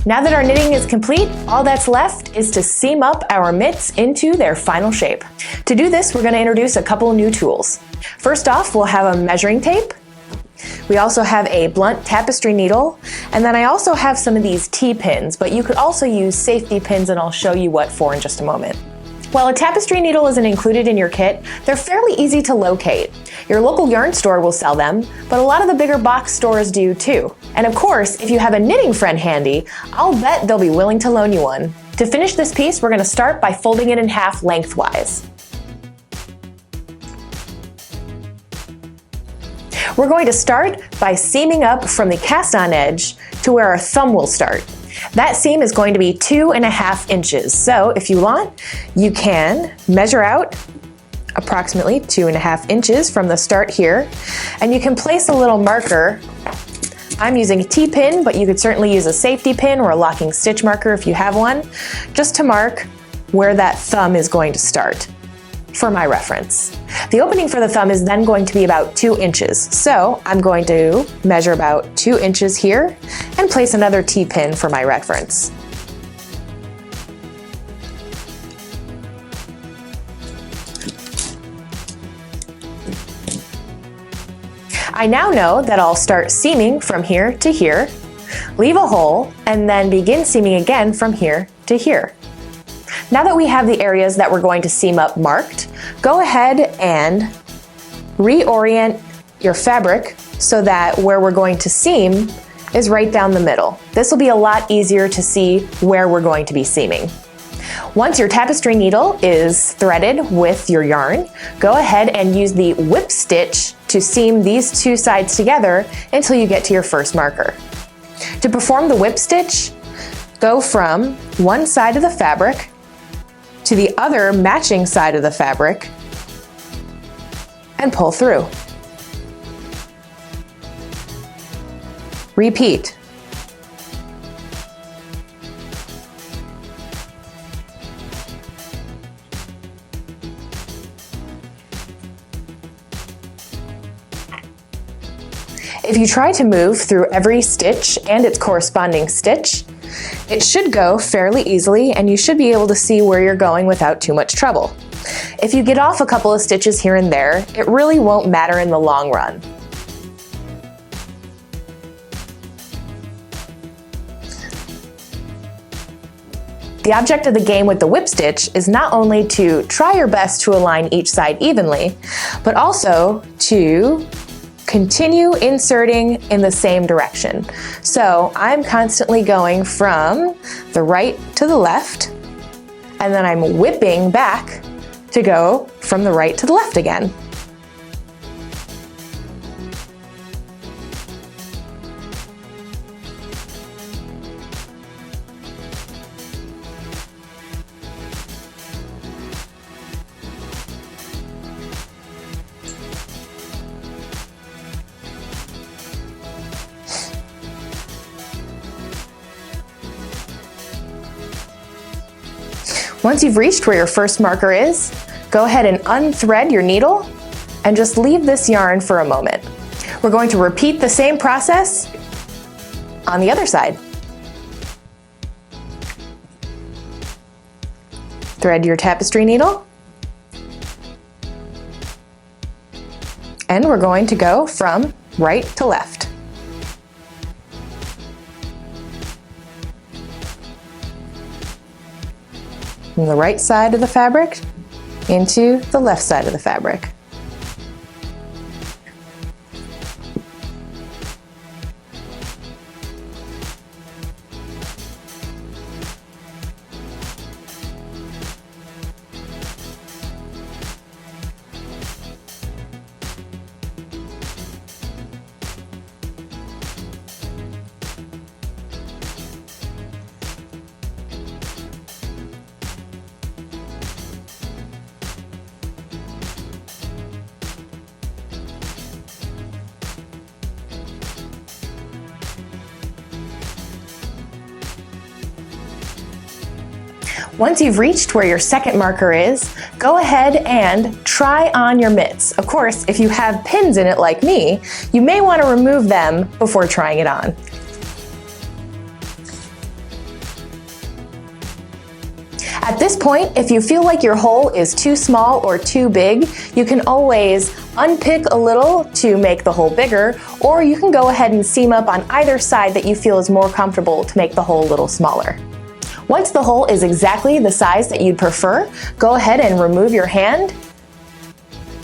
Now that our knitting is complete, all that's left is to seam up our mitts into their final shape. To do this, we're going to introduce a couple new tools. First off, we'll have a measuring tape. We also have a blunt tapestry needle, and then I also have some of these T-pins, but you could also use safety pins, and I'll show you what for in just a moment. While a tapestry needle isn't included in your kit, they're fairly easy to locate. Your local yarn store will sell them, but a lot of the bigger box stores do too. And of course, if you have a knitting friend handy, I'll bet they'll be willing to loan you one. To finish this piece, we're going to start by folding it in half lengthwise. We're going to start by seaming up from the cast-on edge to where our thumb will start. That seam is going to be 2.5 inches. So if you want, you can measure out approximately 2.5 inches from the start here, and you can place a little marker. I'm using a T-pin, but you could certainly use a safety pin or a locking stitch marker if you have one, just to mark where that thumb is going to start, for my reference. The opening for the thumb is then going to be about 2 inches. So I'm going to measure about 2 inches here and place another T-pin for my reference. I now know that I'll start seaming from here to here, leave a hole, and then begin seaming again from here to here. Now that we have the areas that we're going to seam up marked, go ahead and reorient your fabric so that where we're going to seam is right down the middle. This will be a lot easier to see where we're going to be seaming. Once your tapestry needle is threaded with your yarn, go ahead and use the whip stitch to seam these two sides together until you get to your first marker. To perform the whip stitch, go from one side of the fabric to the other matching side of the fabric and pull through. Repeat. If you try to move through every stitch and its corresponding stitch, it should go fairly easily and you should be able to see where you're going without too much trouble. If you get off a couple of stitches here and there, it really won't matter in the long run. The object of the game with the whip stitch is not only to try your best to align each side evenly, but also to continue inserting in the same direction. So I'm constantly going from the right to the left, and then I'm whipping back to go from the right to the left again. Once you've reached where your first marker is, go ahead and unthread your needle and just leave this yarn for a moment. We're going to repeat the same process on the other side. Thread your tapestry needle, and we're going to go from right to left. From the right side of the fabric into the left side of the fabric. Once you've reached where your second marker is, go ahead and try on your mitts. Of course, if you have pins in it like me, you may want to remove them before trying it on. At this point, if you feel like your hole is too small or too big, you can always unpick a little to make the hole bigger, or you can go ahead and seam up on either side that you feel is more comfortable to make the hole a little smaller. Once the hole is exactly the size that you'd prefer, go ahead and remove your hand,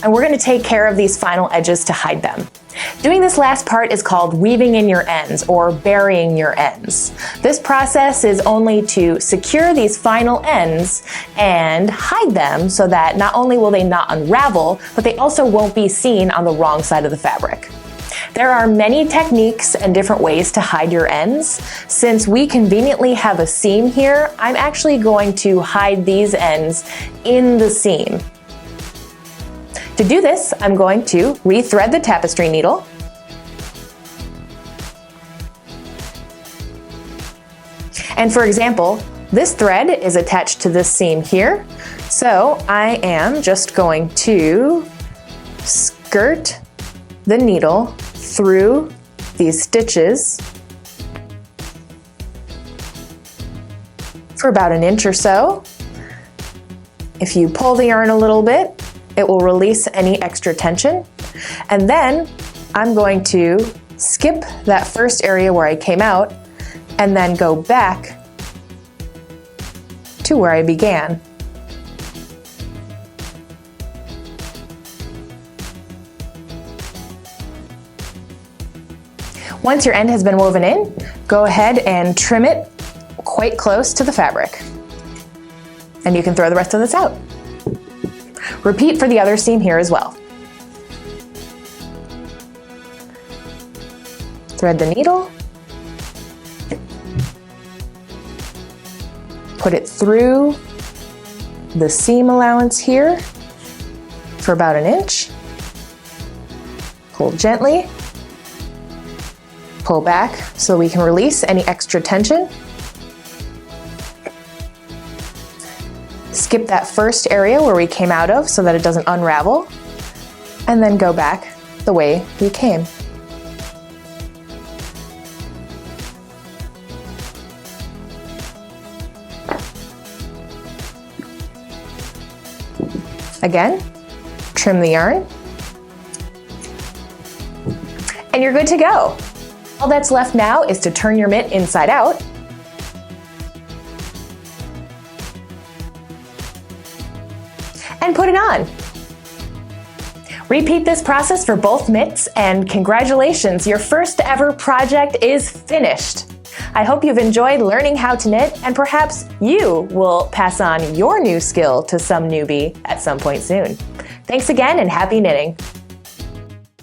and we're going to take care of these final edges to hide them. Doing this last part is called weaving in your ends or burying your ends. This process is only to secure these final ends and hide them so that not only will they not unravel, but they also won't be seen on the wrong side of the fabric. There are many techniques and different ways to hide your ends. Since we conveniently have a seam here, I'm actually going to hide these ends in the seam. To do this, I'm going to rethread the tapestry needle. And for example, this thread is attached to this seam here. So I am just going to skirt the needle through these stitches for about an inch or so. If you pull the yarn a little bit, it will release any extra tension. And then I'm going to skip that first area where I came out and then go back to where I began. Once your end has been woven in, go ahead and trim it quite close to the fabric. And you can throw the rest of this out. Repeat for the other seam here as well. Thread the needle. Put it through the seam allowance here for about an inch. Pull gently. Pull back so we can release any extra tension. Skip that first area where we came out of so that it doesn't unravel, and then go back the way we came. Again, trim the yarn, and you're good to go. All that's left now is to turn your mitt inside out and put it on. Repeat this process for both mitts, and congratulations, your first ever project is finished. I hope you've enjoyed learning how to knit, and perhaps you will pass on your new skill to some newbie at some point soon. Thanks again, and happy knitting.